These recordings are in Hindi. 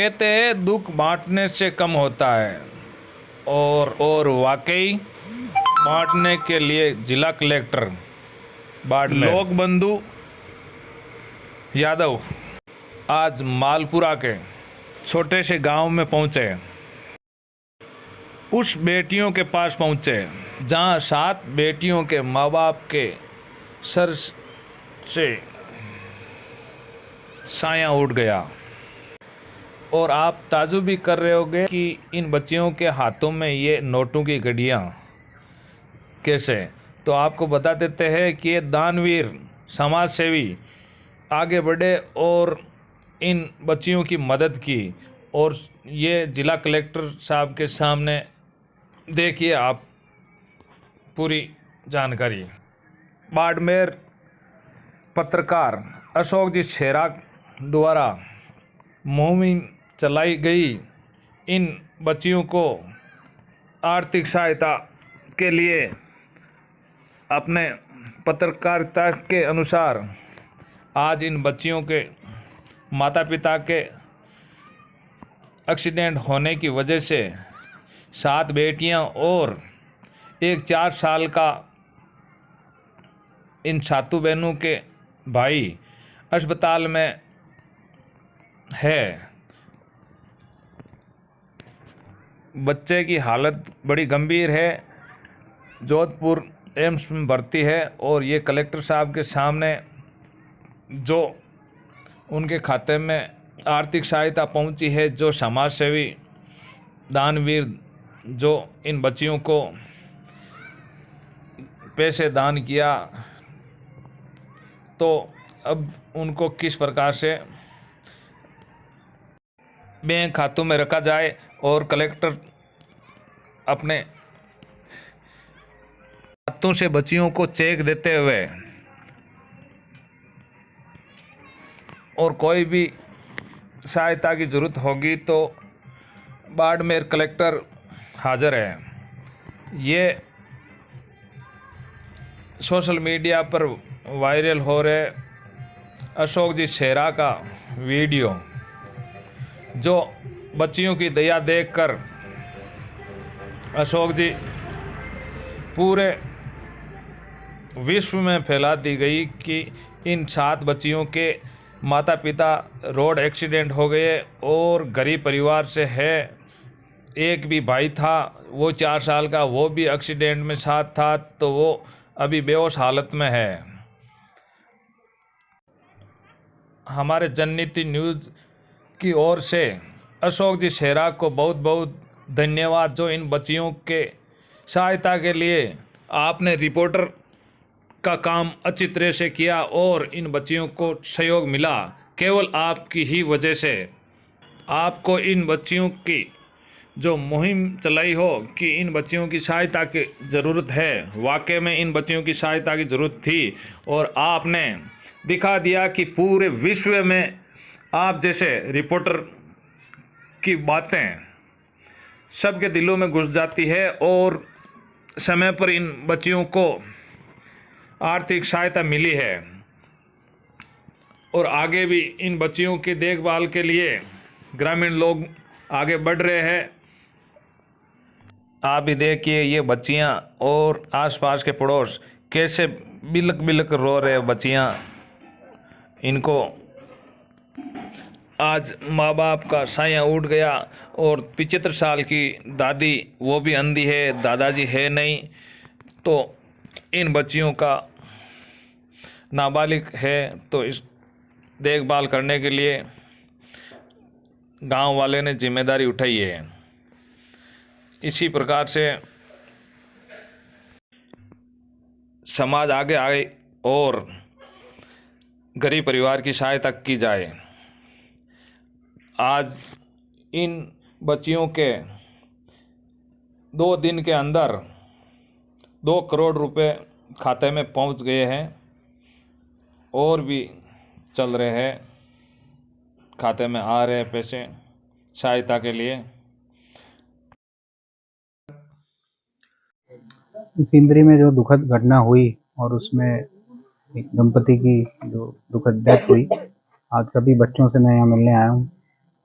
कहते हैं दुख बांटने से कम होता है, और वाकई बांटने के लिए जिला कलेक्टर बाड़मेर लोक बंधु यादव आज मालपुरा के छोटे से गांव में पहुंचे। उस बेटियों के पास पहुंचे जहां 7 बेटियों के माँ बाप के सर से साया उठ गया। और आप ताजुब भी कर रहे होंगे कि इन बच्चियों के हाथों में ये नोटों की घड़ियाँ कैसे। तो आपको बता देते हैं कि ये दानवीर समाज सेवी आगे बढ़े और इन बच्चियों की मदद की। और ये जिला कलेक्टर साहब के सामने देखिए आप पूरी जानकारी। बाड़मेर पत्रकार अशोक जी छेरा द्वारा मुहिम चलाई गई इन बच्चियों को आर्थिक सहायता के लिए अपने पत्रकारिता के अनुसार आज इन बच्चियों के माता पिता के एक्सीडेंट होने की वजह से 7 बेटियां और एक 4 साल का इन सातों बहनों के भाई अस्पताल में है। बच्चे की हालत बड़ी गंभीर है, जोधपुर एम्स में भर्ती है। और ये कलेक्टर साहब के सामने जो उनके खाते में आर्थिक सहायता पहुंची है, जो समाज सेवी दानवीर जो इन बच्चियों को पैसे दान किया, तो अब उनको किस प्रकार से बैंक खातों में रखा जाए। और कलेक्टर अपने हाथों से बच्चियों को चेक देते हुए और कोई भी सहायता की ज़रूरत होगी तो बाड़मेर कलेक्टर हाज़िर है। ये सोशल मीडिया पर वायरल हो रहे अशोक जी छेरा का वीडियो, जो बच्चियों की दया देखकर अशोक जी पूरे विश्व में फैला दी गई कि इन 7 बच्चियों के माता पिता रोड एक्सीडेंट हो गए और गरीब परिवार से है। एक भी भाई था, वो 4 साल का, वो भी एक्सीडेंट में साथ था, तो वो अभी बेहोश हालत में है। हमारे जननीति न्यूज़ की ओर से अशोक जी छेरा को बहुत बहुत धन्यवाद, जो इन बच्चियों के सहायता के लिए आपने रिपोर्टर का काम अच्छी तरह से किया और इन बच्चियों को सहयोग मिला केवल आपकी ही वजह से। आपको इन बच्चियों की जो मुहिम चलाई हो कि इन बच्चियों की सहायता की ज़रूरत है, वाकई में इन बच्चियों की सहायता की ज़रूरत थी। और आपने दिखा दिया कि पूरे विश्व में आप जैसे रिपोर्टर की बातें सबके दिलों में घुस जाती है और समय पर इन बच्चियों को आर्थिक सहायता मिली है। और आगे भी इन बच्चियों की देखभाल के लिए ग्रामीण लोग आगे बढ़ रहे हैं। आप भी देखिए ये बच्चियां और आसपास के पड़ोस कैसे बिलक बिलक रो रहे बच्चियां। इनको आज माँ बाप का साया उठ गया और 75 साल की दादी, वो भी अंधी है, दादाजी है नहीं, तो इन बच्चियों का नाबालिग है, तो इस देखभाल करने के लिए गांव वाले ने जिम्मेदारी उठाई है। इसी प्रकार से समाज आगे आए और गरीब परिवार की सहायता की जाए। आज इन बच्चियों के 2 दिन के अंदर 2 करोड़ रुपए खाते में पहुंच गए हैं और भी चल रहे हैं, खाते में आ रहे हैं पैसे सहायता के लिए। सिंदरी में जो दुखद घटना हुई और उसमें एक दंपति की जो दुखद डेथ हुई, आज सभी बच्चों से मैं यहाँ मिलने आया हूँ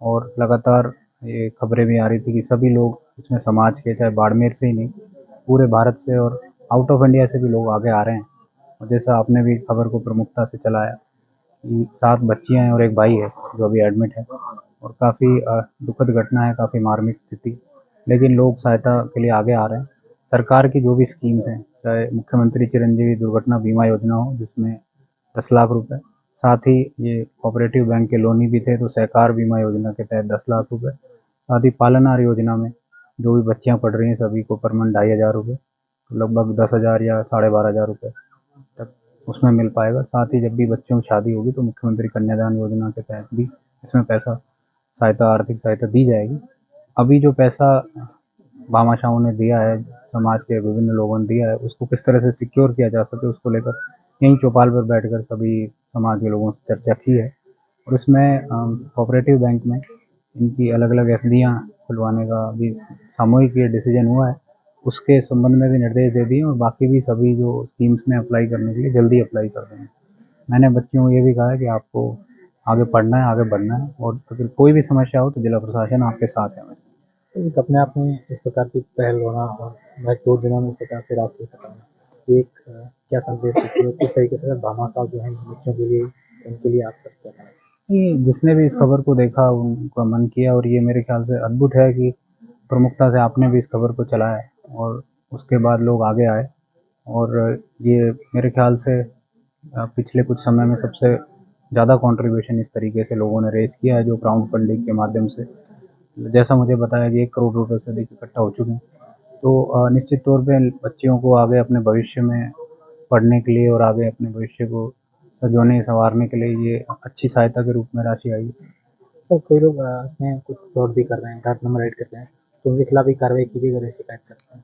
और लगातार ये खबरें भी आ रही थी कि सभी लोग इसमें समाज के, चाहे बाड़मेर से ही नहीं, पूरे भारत से और आउट ऑफ इंडिया से भी लोग आगे आ रहे हैं। और जैसा आपने भी खबर को प्रमुखता से चलाया कि 7 बच्चियाँ हैं और एक भाई है जो अभी एडमिट है, और काफ़ी दुखद घटना है, काफ़ी मार्मिक स्थिति। लेकिन लोग सहायता के लिए आगे आ रहे हैं। सरकार की जो भी स्कीम्स हैं, चाहे मुख्यमंत्री चिरंजीवी दुर्घटना बीमा योजना हो जिसमें 10 लाख रुपए, साथ ही ये कोऑपरेटिव बैंक के लोन ही भी थे तो सहकार बीमा योजना के तहत 10 लाख रुपए, साथ ही पालनहार योजना में जो भी बच्चियां पढ़ रही हैं सभी को पर मंथ 2,500 रुपये, तो लगभग 10,000 या 12,500 रुपये तक उसमें मिल पाएगा। साथ ही जब भी बच्चों की शादी होगी तो मुख्यमंत्री कन्यादान योजना के तहत भी इसमें पैसा सहायता, आर्थिक सहायता दी जाएगी। अभी जो पैसा भामाशाहों ने दिया है, समाज के विभिन्न लोगों ने दिया है, उसको किस तरह से सिक्योर किया जा सके उसको लेकर यहीं चौपाल पर बैठकर सभी समाज के लोगों से चर्चा की है। और इसमें कोऑपरेटिव बैंक में इनकी अलग अलग एफडियाँ खुलवाने का भी सामूहिक ये डिसीजन हुआ है, उसके संबंध में भी निर्देश दे दिए और बाकी भी सभी जो स्कीम्स में अप्लाई करने के लिए जल्दी अप्लाई कर देंगे। मैंने बच्चियों को ये भी कहा है कि आपको आगे पढ़ना है, आगे बढ़ना है, और अगर कोई भी समस्या हो तो जिला प्रशासन आपके साथ है। एक अपने आप में इस प्रकार की पहल होना और महत्वपूर्ण दिनों में इस प्रकार से राशि कटाना, एक क्या संदेश देती है, किस तरीके से भामाशाह जो है बच्चों के लिए, उनके लिए आप सब क्या करें? ये जिसने भी इस खबर को देखा उनका मन किया, और ये मेरे ख्याल से अद्भुत है कि प्रमुखता से आपने भी इस खबर को चलाया और उसके बाद लोग आगे आए। और ये मेरे ख्याल से पिछले कुछ समय में सबसे ज़्यादा कंट्रीब्यूशन इस तरीके से लोगों ने रेज़ किया है जो क्राउड फंडिंग के माध्यम से, जैसा मुझे बताया कि 1 करोड़ रुपए से अधिक इकट्ठा हो चुके हैं। तो निश्चित तौर पे बच्चियों को आगे अपने भविष्य में पढ़ने के लिए और आगे अपने भविष्य को संजोने संवारने के लिए ये अच्छी सहायता के रूप में राशि आई है। तो कोई लोग इसमें कुछ फ्रॉड भी कर रहे हैं, डाक नंबर ऐड कर रहे हैं, तो उनके खिलाफ भी कार्रवाई कीजिएगा, अगर शिकायत करते हैं?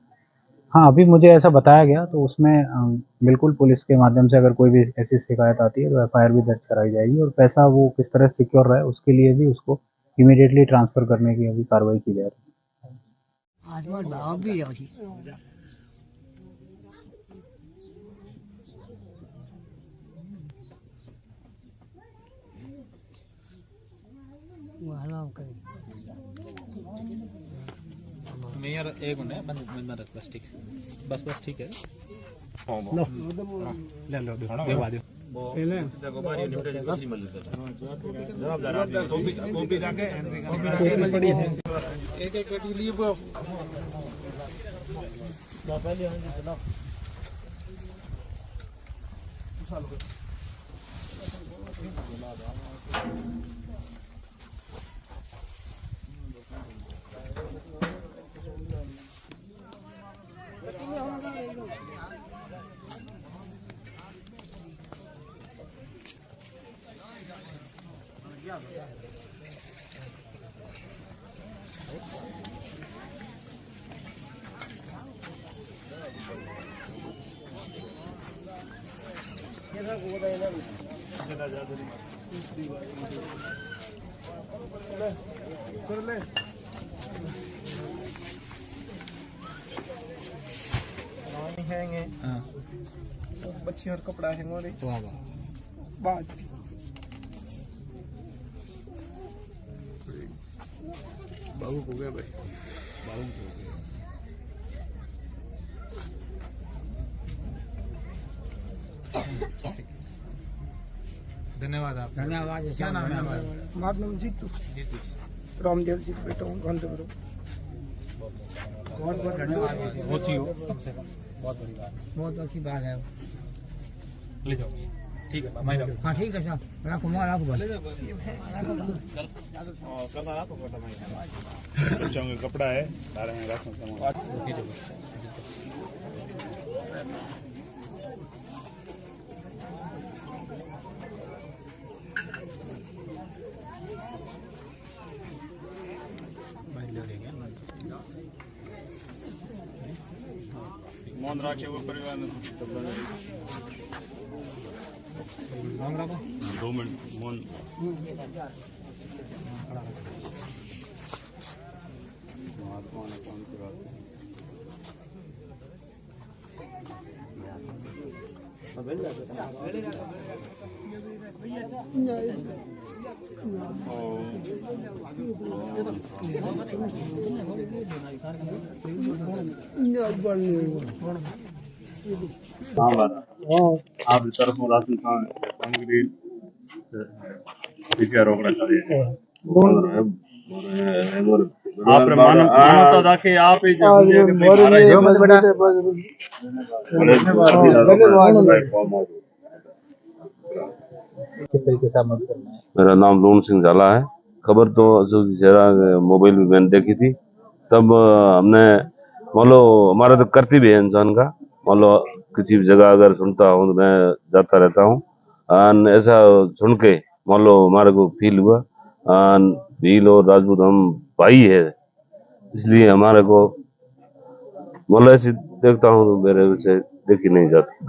हाँ, अभी मुझे ऐसा बताया गया तो उसमें बिल्कुल पुलिस के माध्यम से अगर कोई भी ऐसी शिकायत आती है तो एफआईआर भी दर्ज कराई जाएगी, और पैसा वो किस तरह सिक्योर रहे उसके लिए भी उसको इमीडिएटली ट्रांसफ़र करने की अभी कार्रवाई की जा रही है। मेयर एक मिनट बंद रख, बस ठीक, बस ठीक है। ले लो देवा दे एक एक गड्डी लिए हैंगे बच्ची और कपड़ा है मोरे बात बाबू हो गया भाई, बाबू हो गया। धन्यवाद आप, धन्यवाद। क्या नाम है हमारा? हमारा नाम जीतू रामदेव जी बेटा हूँ गंधपुर। बहुत बहुत धन्यवाद, बहुत ही हो कम से कम, बहुत बड़ी बात, बहुत अच्छी बात है। ले जाओ, ठीक है मैं जाऊँ। हाँ ठीक है सर, रखो मार रखो बच्चों का कपड़ा है, सारे हैं राशन सामान। मोहन राखे वो परिवार में 2 मिनट मोहन कौन सी बात हाँ आप इस तरफ राशन सामग्री ठीक है रोकना चाहिए आपने मानवता रखी आप ही जो दुनिया के भाई मारा है किस तरीके से आप मदद करना है? मेरा नाम लून सिंह झाला है। खबर तो जरा मोबाइल में मैंने देखी थी, तब हमने मान लो हमारा तो कर्तव्य भी है इंसान का, मान लो किसी भी जगह अगर सुनता हूँ तो मैं जाता रहता हूँ। ऐसा सुन के मान लो हमारे को फील हुआ, भील और राजपूत हम भाई है, इसलिए हमारे को मान लो ऐसे देखता हूँ तो मेरे से देखी नहीं जाती।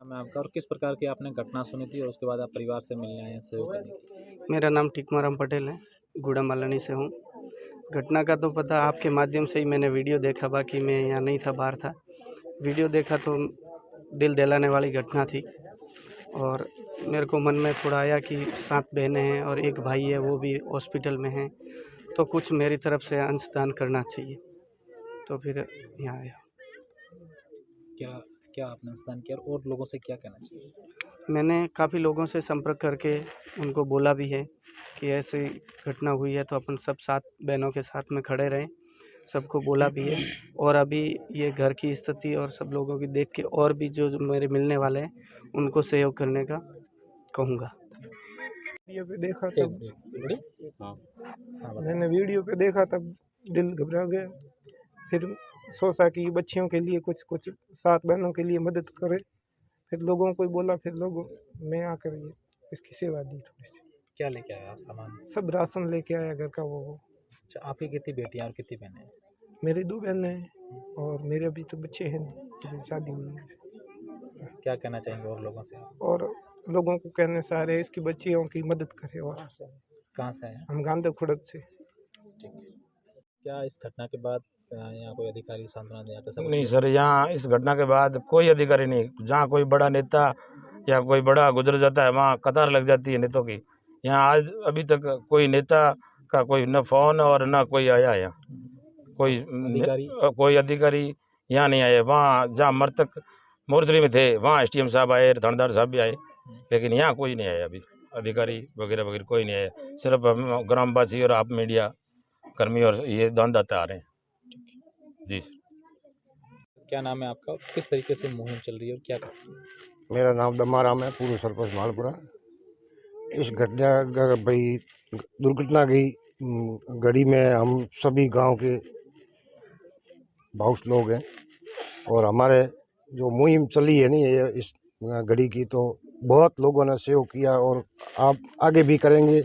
मैं आपका और किस प्रकार की आपने घटना सुनी थी और उसके बाद आप परिवार से मिलने आए हैं सहयोग करने के लिए? मेरा नाम टिकमाराम पटेल है, गुड़ा मालानी से हूँ। घटना का तो पता आपके माध्यम से ही मैंने वीडियो देखा, बाकी मैं यहाँ नहीं था, बाहर था। वीडियो देखा तो दिल दहलाने वाली घटना थी और मेरे को मन में थोड़ा आया कि 7 बहनें हैं और एक भाई है, वो भी हॉस्पिटल में है, तो कुछ मेरी तरफ से अंशदान करना चाहिए, तो फिर यहाँ आया। क्या क्या आपने अंशदान किया और लोगों से क्या कहना चाहिए? मैंने काफ़ी लोगों से संपर्क करके उनको बोला भी है कि ऐसी घटना हुई है तो अपन सब 7 बहनों के साथ में खड़े रहें, सबको बोला भी है। और अभी ये घर की स्थिति और सब लोगों की देख के और भी जो मेरे मिलने वाले हैं उनको सहयोग करने का कहूँगा। वीडियो पे देखा एक तब बड़ी हाँ बताओ। मैंने वीडियो पे देखा तब दिल घबरा गया। फिर सोचा कि बच्चियों के लिए कुछ 7 बहनों के लिए मदद करे। फिर लोगों को बोला, फिर लोगों मैं आकर ये इसकी सेवा दी थोड़ी सी। क्या लेके आया आप सामान? सब राशन लेके आया घर का वो। अच्छा, आपकी कितनी बेटियां और कितनी बहनें हैं? मेरी 2 बहनें हैं और मेरे अभी तो बच्चे हैं, अभी शादी हुई है। क्या कहना चाहेंगे और लोगों से आप? और लोगों को कहने से आ रहे इसकी बच्चियों की मदद करे। और कहाँ से आए? हम गांधी खुड़द से। ठीक है। क्या इस घटना के बाद यहाँ कोई अधिकारी सांत्वना देने आता है? नहीं सर, यहाँ इस घटना के बाद कोई अधिकारी नहीं। जहाँ कोई बड़ा नेता या कोई बड़ा गुजर जाता है वहाँ कतार लग जाती है नेताओं की। यहाँ आज अभी तक कोई नेता का कोई न फोन और न कोई आया है। कोई अधिकारी यहाँ नहीं आए। वहाँ जहाँ मृतक मोर्चरी में थे वहाँ एसडीएम साहब आए, थानेदार साहब भी आए, लेकिन यहाँ कोई नहीं आया। अभी अधिकारी वगैरह वगैरह कोई नहीं आया। सिर्फ हम ग्रामवासी और आप मीडिया कर्मी और ये दानदाता आ रहे हैं जी। क्या नाम है आपका और किस तरीके से मुहिम चल रही है और क्या कर रही है? मेरा नाम दमाराम है, पूर्व सरपंच मालपुरा। इस घटना भाई दुर्घटना की घड़ी में हम सभी गांव के बहुत लोग हैं और हमारे जो मुहिम चली है नहीं ये इस घड़ी की, तो बहुत लोगों ने सहयोग किया और आप आगे भी करेंगे।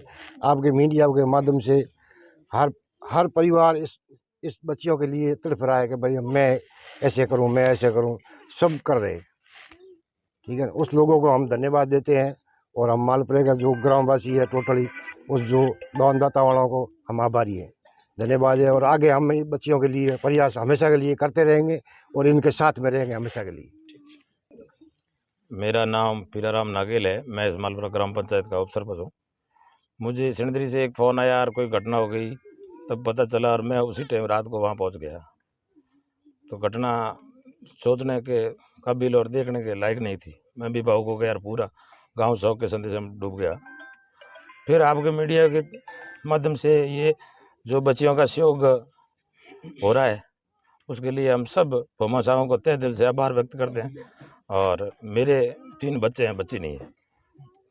आपके मीडिया के माध्यम से हर परिवार इस बच्चियों के लिए तड़फ रहा है कि भाई मैं ऐसे करूं, मैं ऐसे करूं, सब कर रहे हैं। ठीक है, उस लोगों को हम धन्यवाद देते हैं और हम मालपुरे का जो ग्रामवासी है टोटली उस जो दानदाता वालों को हम आभारी हैं, धन्यवाद है। और आगे हम बच्चियों के लिए प्रयास हमेशा के लिए करते रहेंगे और इनके साथ में रहेंगे हमेशा के लिए। मेरा नाम पीलाराम नागेल है, मैं इस मालपुरा ग्राम पंचायत का उप सरपंच हूँ। मुझे सिंदरी से एक फ़ोन आया और कोई घटना हो गई, तब पता चला और मैं उसी टाइम रात को वहाँ पहुँच गया। तो घटना सोचने के काबिल और देखने के लायक नहीं थी। मैं भी भावुक हो गया और पूरा गांव शौक के संदेश में डूब गया। फिर आपके मीडिया के माध्यम से ये जो बच्चियों का सहयोग हो रहा है उसके लिए हम सब भौमाशाहों को तहे दिल से आभार व्यक्त करते हैं। और मेरे 3 बच्चे हैं, बच्ची नहीं है,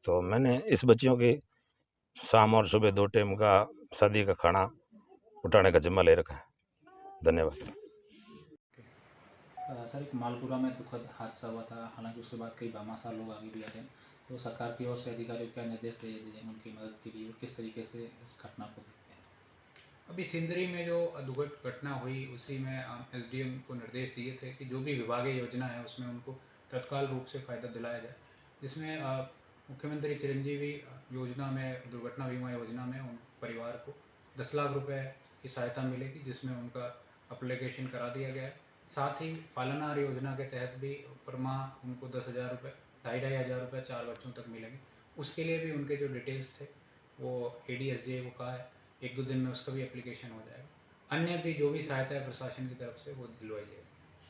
तो मैंने इस बच्चियों की शाम और सुबह 2 टाइम का शादी का खाना उठाने का जिम्मा ले रखा है। धन्यवाद। सर, एक मालपुरा में दुखद हादसा हुआ था, हालांकि उसके बाद कई भामाशाह लोग आगे भी आ रहे हैं, तो सरकार की ओर से अधिकारियों को क्या निर्देश दिए जाएंगे उनकी मदद के लिए और किस तरीके से इस घटना को देखते हैं? अभी सिंदरी में जो दुर्घटना हुई उसी में एसडीएम को निर्देश दिए थे कि जो भी विभागीय योजना है उसमें उनको तत्काल रूप से फ़ायदा दिलाया जाए, जिसमें मुख्यमंत्री चिरंजीवी योजना में, दुर्घटना बीमा योजना में उन परिवार को 10 लाख रुपए की सहायता मिलेगी, जिसमें उनका अप्लीकेशन करा दिया गया है। साथ ही पालनहार योजना के तहत भी पर माह उनको 10,000 रुपये, 2,500 रुपये 4 बच्चों तक मिलेंगे। उसके लिए भी उनके जो डिटेल्स थे वो ADSJ को कहा है 1-2 दिन में उसका भी एप्लीकेशन हो जाएगा। अन्य भी जो भी सहायता है प्रशासन की तरफ से वो दिलवाई जाएगी।